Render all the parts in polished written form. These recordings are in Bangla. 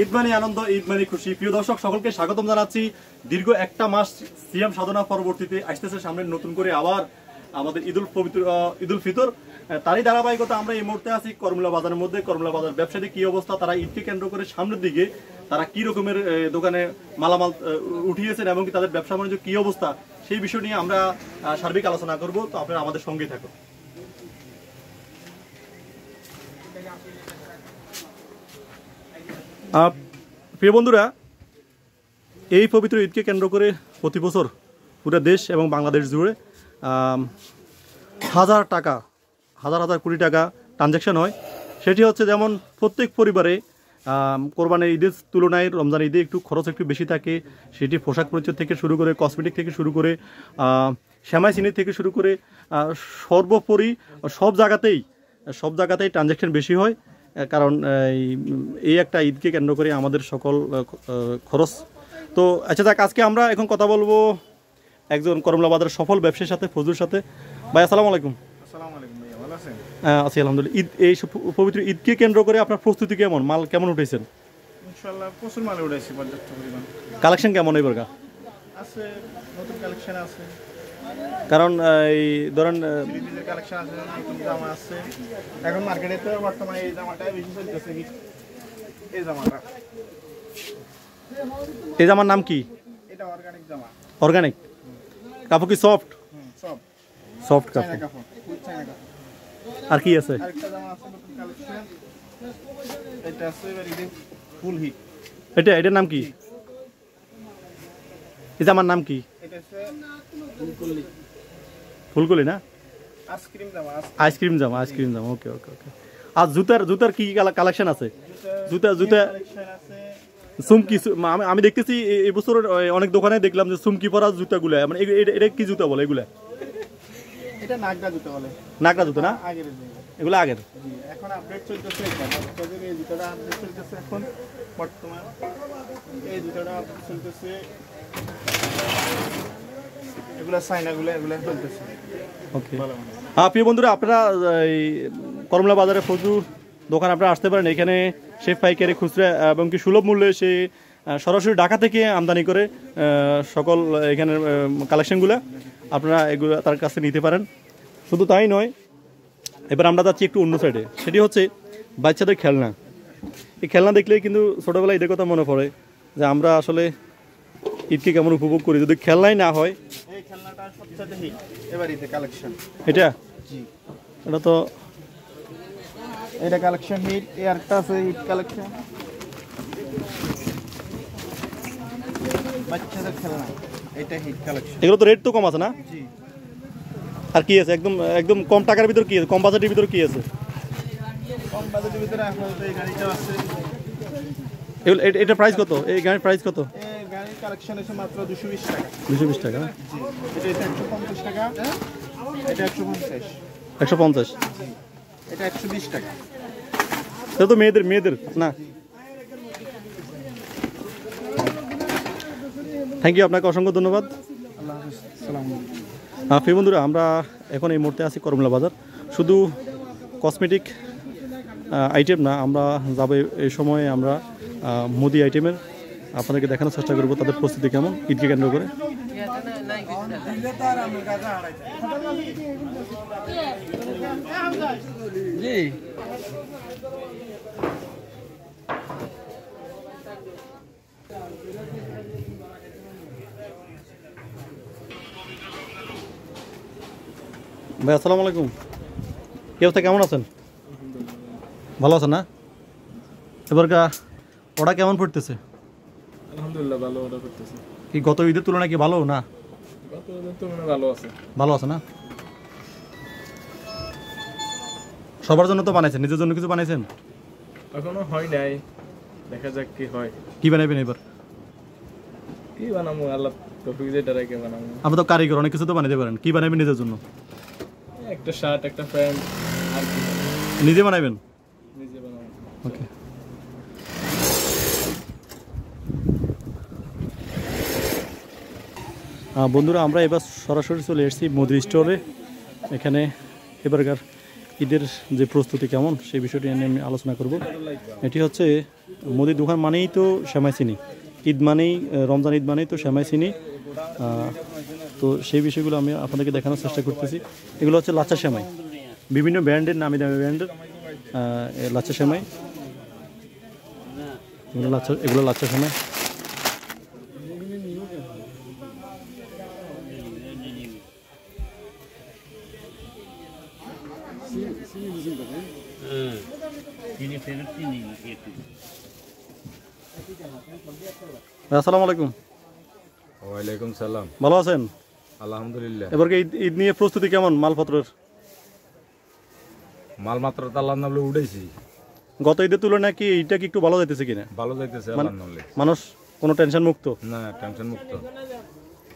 ঈদ মানে আনন্দ, ঈদ মানে খুশি। প্রিয় দর্শক, সকলকে স্বাগতম জানাচ্ছি। দীর্ঘ একটা মাস সিয়াম সাধনা পরবর্তীতে আসতেছে সামনে নতুন করে আবার আমাদের ঈদুল ফিতর। তারই ধারাবাহিকতা আমরা এই মুহূর্তে আছি করমুলা বাজারের মধ্যে। করমুলা বাজার ব্যবসায়ী কি অবস্থা, তারা ঈদকে কেন্দ্র করে সামনের দিকে তারা কি রকমের দোকানে মালামাল উঠিয়েছেন এবং তাদের ব্যবসা বাণিজ্য কি অবস্থা, সেই বিষয় নিয়ে আমরা সার্বিক আলোচনা করব। তো আপনারা আমাদের সঙ্গেই থাকুন। প্রিয় বন্ধুরা, এই পবিত্র ঈদকে কেন্দ্র করে প্রতি বছর পুরো দেশ এবং বাংলাদেশ জুড়ে হাজার হাজার কোটি টাকা ট্রানজ্যাকশন হয়। সেটি হচ্ছে যেমন প্রত্যেক পরিবারে কোরবানির ঈদের তুলনায় রমজান ঈদে একটু খরচ একটু বেশি থাকে। সেটি পোশাক পরিচ্ছদ থেকে শুরু করে, কসমেটিক থেকে শুরু করে, সেমাই চিনি থেকে শুরু করে সর্বোপরি সব জায়গাতেই ট্রানজ্যাকশন বেশি হয়। কারণ এই একটা ঈদকে কেন্দ্র করে আমাদের সকল খরচ। তো আচ্ছা যাক, আজকে আমরা এখন কথা বলবো একজন করমলা বাজারের সফল ব্যবসায়ীর সাথে, ফজলুর সাথে। ভাই আসসালামু আলাইকুম। আছি আলহামদুলিল্লাহ। ঈদ, এই পবিত্র ঈদকে কেন্দ্র করে আপনার প্রস্তুতি কেমন, মাল কেমন উঠেছেন? ইনশাআল্লাহ প্রচুর মাল উঠেছে, পর্যাপ্ত পরিমাণ। কালেকশন কেমন এবার? আছে, নতুন কালেকশন আছে। কারণ এই ধরেন সিরিজের কালেকশন আছে, নতুন জামা আছে। এখন মার্কেটে তো বর্তমানে এই জামাটাই বেশি চলতেছে। এই জামার নাম কি? এটা অর্গানিক জামা। অর্গানিক কাপড় কি সফট? সফট চায়না কাপড়। কাপড়, ফুল চায়না কাপড়। আর কি আছে? আরেকটা জামা আছে নতুন কালেকশন। এটা আছে এবার ঈদে ফুল হিট। এটার নাম কি? এই জামার নাম কি? এটা আছে ফুলকলি। ফুলকলি না? আইসক্রিম জামা। আইসক্রিম জামা। ওকে ওকে ওকে। আর জুতার কি কালেকশন আছে? জুতা কালেকশন আছে। সুমকি, আমি দেখতেছি এই বছর অনেক দোকানে দেখলাম যে সুমকি পরা জুতাগুলো, মানে এটা কি জুতা বলে এগুলা? এটা নাগরা জুতা বলে। নাগরা জুতা না? আগের এগুলো আগের। জি, এখন আপডেট চলতেছে। এটা এই জুতাটা আপডেট চলতেছে এখন বর্তমান। এই জুতাটা আপডেট চলতেছে। এগুলা চায়নাগুলো, এগুলা চলতেছে। ওকে। হ্যাঁ প্রিয় বন্ধুরা, আপনারা এই করমলা বাজারে প্রচুর দোকান আপনারা আসতে পারেন। এখানে সে পাইকারি, খুচরা এবং কি সুলভ মূল্যে সে সরাসরি ঢাকা থেকে আমদানি করে সকল এখানের কালেকশনগুলো আপনারা এগুলো তার কাছে নিতে পারেন। শুধু তাই নয়, এবার আমরা যাচ্ছি একটু অন্য সাইডে। সেটি হচ্ছে বাচ্চাদের খেলনা। এই খেলনা দেখলেই কিন্তু ছোটোবেলায় ঈদের কথা মনে পড়ে যে আমরা আসলে ঈদকে কেমন উপভোগ করি। যদি খেলনাই না হয়। এই খেলনাটা সবচেয়ে হিট এবার ঈদের কালেকশন। এটা জি, এটা তো এটা কালেকশন হিট। এই আরেকটা আছে হিট কালেকশন, বাচ্চাদের খেলনা। এটা হিট কালেকশন। এগুলো তো রেট তো কম আছে না? জি। আর কি আছে একদম কম টাকার ভিতর কি আছে, কম বাজেটের ভিতর কি আছে? কম বাজেটের ভিতরে এখন এই গাড়িটা আছে। এটা প্রাইস কত? এই গাড়ির প্রাইস কত? এই গাড়ির কালেকশন আছে মাত্র 220 টাকা। 220 টাকা। জি, এটা 150 টাকা। এটা 150। 150। এটা 120 টাকা। এটা তো মেয়েদের না? থ্যাংক ইউ, আপনাকে অসংখ্য ধন্যবাদ। আল্লাহ হাফেজ। আসসালামু হ্যাঁ প্রিয় বন্ধুরা, আমরা এখন এই মুহূর্তে আছি করমলা বাজার। শুধু কসমেটিক আইটেম না, আমরা যাবো এই সময়ে আমরা মুদি আইটেমের আপনাদেরকে দেখানোর চেষ্টা করবো তাদের প্রস্তুতি কেমন ঈদকে কেন্দ্র করে। ভাই আসসালামু আলাইকুম। কি অবস্থা, কেমন আছেন? ভালো আছেন না? এবারকার ওটা কেমন পড়তেছে? আলহামদুলিল্লাহ ভালো অর্ডার করতেছে। কি গত ঈদের তুলনায় কি ভালো না? গত ঈদের তুলনায় ভালো আছে। ভালো আছে না? সবার জন্য তো বানাইছেন, নিজের জন্য কিছু বানাইছেন? এখনো হয় নাই, দেখা যাক কি হয়। কি বানাইবেন এবার? কি বানাবো, আল্লাহ তৌফিক দিয়ে ডাইরেক্ট বানাবো। আপনি তো কারিগর, অনেক কিছু তো বানাইতে পারেন। কি বানাইবেন নিজের জন্য? একটা শার্ট, একটা প্যান্ট, আর কি নিজে বানাইবেন? নিজে বানাবো। ওকে। বন্ধুরা, আমরা এবার সরাসরি চলে এসেছি মুদি স্টলে। এখানে এবারকার ঈদের যে প্রস্তুতি কেমন সেই বিষয়টি নিয়ে আমি আলোচনা করব। এটি হচ্ছে মুদির দোকান মানেই তো সেমাই চিনি, ঈদ মানেই রমজান ঈদ মানেই তো সেমাই চিনি। তো সেই বিষয়গুলো আমি আপনাদেরকে দেখানোর চেষ্টা করতেছি। এগুলো হচ্ছে লাচ্চা সেমাই, বিভিন্ন ব্র্যান্ডের, নামি দামি ব্র্যান্ডের লাচ্চা সেমাই। এগুলো লাচ্চা সেমাই। আসসালামু আলাইকুম। ওয়ালাইকুম সালাম। ভালো আছেন? আলহামদুলিল্লাহ। এবার কি ঈদ নিয়ে প্রস্তুতি কেমন? মালপত্রের মাত্র তো আল্লাহর নামে উঠেছি। গত ঈদের তুলনায় কি এইটা কি একটু ভালো যাইতেছে কিনা? ভালো যাইতেছে আল্লাহর নামে। মানুষ কোনো টেনশন মুক্ত? না, টেনশন মুক্ত।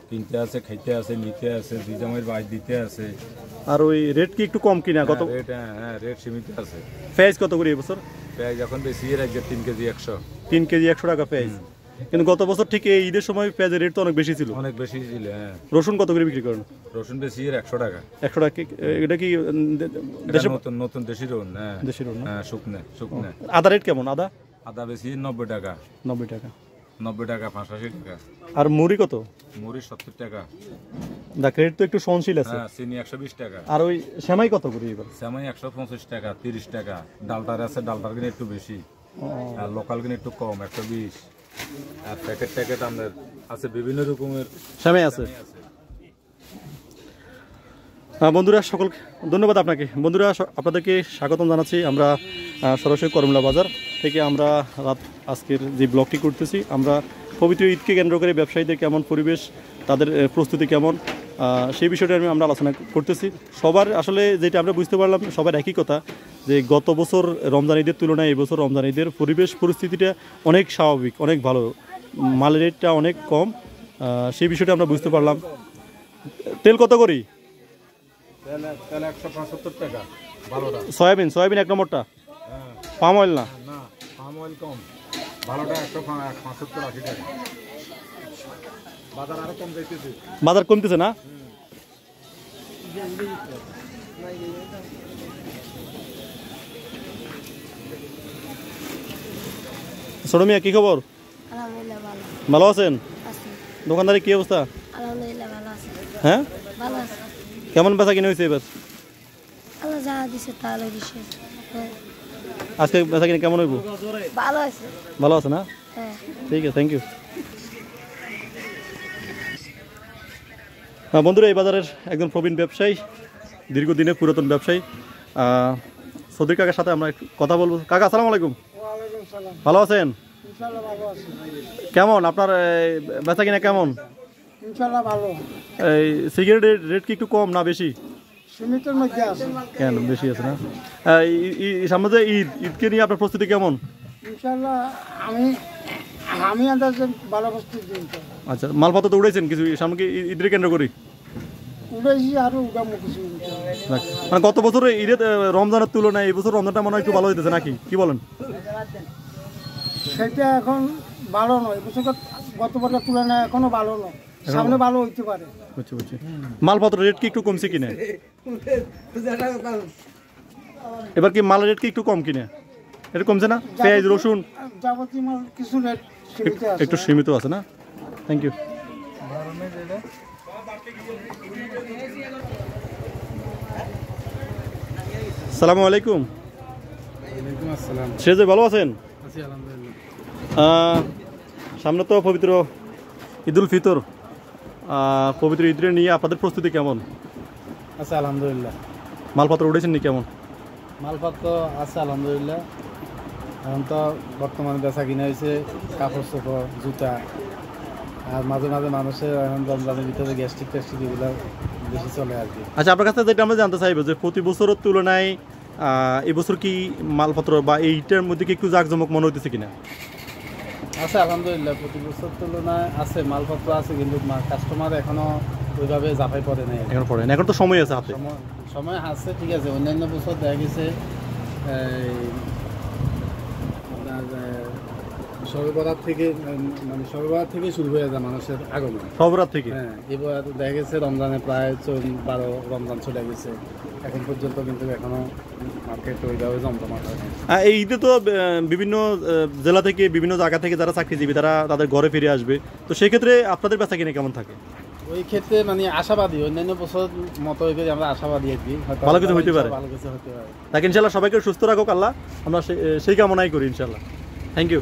কিনতে আছে, খাইতে আছে, নিতে আছে, দুই জামাইয়ের বাজ দিতে আছে। আর ওই রেট কি একটু কম কিনা? গত রেট, হ্যাঁ রেট সীমিত আছে। পেঁয়াজ কত করে এই বছর? পেঁয়াজ এখন বেশি, এর আগে 3 কেজি 100। 3 কেজি 100 টাকা পেঁয়াজ। কিন্তু গত বছর ঠিক এই ঈদের সময় পেঁয়াজের রেট তো অনেক বেশি ছিল। অনেক বেশি ছিল, হ্যাঁ। রসুন কত করে বিক্রি করেন? রসুন বেশি, এর 100 টাকা। 100 টাকা। এটা কি দেশে নতুন দেশি রসুন? হ্যাঁ, দেশি রসুন। হ্যাঁ, শুকনা। আদা রেট কেমন? আদা বেশি 90 টাকা। 90 টাকা। 90 টাকা, 85 টাকা। আর মুড়ি কত? মুড়ি 70 টাকা। দা রেট তো একটু সহনশীল আছে। হ্যাঁ, চিনি 120 টাকা। আর ওই সেমাই কত করে এবার? সেমাই 150 টাকা, 30 টাকা। ডালটার আছে, ডালটার কিনে একটু বেশি। আর লোকাল কিনে একটু কম, 120। আর প্যাকেট আমাদের আছে, বিভিন্ন রকমের সেমাই আছে। বন্ধুরা সকলকে ধন্যবাদ আপনাকে। বন্ধুরা আপনাদেরকে স্বাগতম জানাচ্ছি। আমরা সরাসরি করমলা বাজার থেকে আমরা আজকের যে ব্লগটি করতেছি, আমরা পবিত্র ঈদকে কেন্দ্র করে ব্যবসায়ীদের কেমন পরিবেশ, তাদের প্রস্তুতি কেমন, সেই বিষয়টা আমরা আলোচনা করতেছি। সবার আসলে যেটা আমরা বুঝতে পারলাম, সবার একই কথা যে গত বছর রমজান ঈদের তুলনায় এই বছর রমজান ঈদের পরিবেশ পরিস্থিতিটা অনেক স্বাভাবিক, অনেক ভালো, মালের রেটটা অনেক কম, সেই বিষয়টা আমরা বুঝতে পারলাম। তেল কত করি? তেল 175 টাকা। ভালোটা সয়াবিন 1 নম্বরটা। পাম অয়েল না? না, পাম অয়েল কম। ভালোটা 175-80 টাকা। বাজার আরো কম যাইতেছে। বাজার কমতেছে না? ছোট মিয়া, কি খবর? আলহামদুলিল্লাহ ভালো ভালো আছেন? আছি। দোকানদারি কি অবস্থা? আলহামদুলিল্লাহ ভালো আছি। হ্যাঁ, ভালো আছে। কেমন বেচা কিনে হয়েছে এবার? আল্লাহ যা দিছে তাহলে দিছে। হ্যাঁ, আজকে বেচা কিনে কেমন হইব? ভালো আছে। ভালো আছে না? হ্যাঁ। ঠিক আছে, থ্যাংক ইউ। বন্ধুরা, এই বাজারের একজন প্রবীণ ব্যবসায়ী, দীর্ঘদিনের পুরাতন ব্যবসায়ী সদিক কাকার সাথে আমরা একটু কথা বলবো। কাকা আসসালামু আলাইকুম। ভালো আছেন? কেমন আপনার বেচা কিনা কেমন? ইনশাআল্লাহ ভালো। এই সিগারেটের রেট কি একটু কম না বেশি? সীমিতের মধ্যে আছে। কেন বেশি আছে না? সামনে যে ঈদকে নিয়ে আপনার প্রস্তুতি কেমন? ইনশাআল্লাহ আমি আন্দাজে ভালো প্রস্তুতি দিই। আচ্ছা, মালপত্র তো উঠেছেন কিছু, সামনে কি ঈদের কেন্দ্র করি? উঠেছি, আরো উঠামো কিছু। মানে গত বছরে ঈদের রমজানের তুলনায় এই বছর রমজানটা মনে হয় একটু ভালো হইতেছে নাকি, কি বলেন? সেটা এখন ভালো নয়, গত বছরের তুলনায় এখনো ভালো নয়, সামনে ভালো হইতে পারে। বুঝছি। মালপত্র রেট কি একটু কমছে কিনা এবার? কি মালের রেট কি একটু কম কিনা? এটা কমছে না? পেঁয়াজ, রসুন যাবতীয় মাল কিছু রেট একটু সীমিত আছে না? Thank you. আসসালামু আলাইকুম। সে যে ভালো আছেন? সামনে তো পবিত্র ঈদুল ফিতর, পবিত্র ঈদের নিয়ে আপনাদের প্রস্তুতি কেমন? আচ্ছা, আলহামদুলিল্লাহ। মালপত্র উঠেছেন নি কেমন? মালপত্র আছে আলহামদুলিল্লাহ। এখন তো বর্তমানে বেচা কিনা হয়েছে কাপড় চোপড়, জুতা, আর মাঝে মাঝে মানুষের এখন রমজানের ভিতরে গ্যাস্ট্রিক ট্যাস্ট্রিক এগুলো বেশি চলে আর কি। আচ্ছা, আপনার কাছে যেটা আমরা জানতে চাইবো যে প্রতি বছরের তুলনায় এবছর কি মালপত্র বা এইটার মধ্যে কি একটু জাঁকজমক মনে হইতেছে কিনা? আচ্ছা, আলহামদুলিল্লাহ। প্রতি বছর তুলনায় আছে, মালপত্র আছে, কিন্তু কাস্টমার এখনো ওইভাবে জাফাই পড়ে নাই। এখন পড়ে না, এখন তো সময় আছে হাতে। সময় আছে, ঠিক আছে। অন্যান্য বছর দেখা গেছে সর্বরাত থেকে শুরু হয়ে যায় মানুষের আগমন, সর্বরাত থেকে। হ্যাঁ, এবার দেখা গেছে রমজানে প্রায় 12 রমজান চলে গেছে, এখন পর্যন্ত কিন্তু এখনো মার্কেট ওইভাবে জমজমাট হয় না। এই ঈদে তো বিভিন্ন জেলা থেকে বিভিন্ন জায়গা থেকে যারা চাকরিজীবী তারা তাদের ঘরে ফিরে আসবে, তো সেই ক্ষেত্রে আপনাদের বেচা কিনে কেমন থাকে? ওই ক্ষেত্রে মানে আশাবাদী, অন্যান্য বছর মতো আমরা আশাবাদী আর কি, হয়তো ভালো কিছু হইতে পারে। ভালো কিছু হতে পারে। তাকে ইনশাল্লাহ সবাইকে সুস্থ রাখুক আল্লাহ, আমরা সেই কামনাই করি ইনশাল্লাহ। Thank you.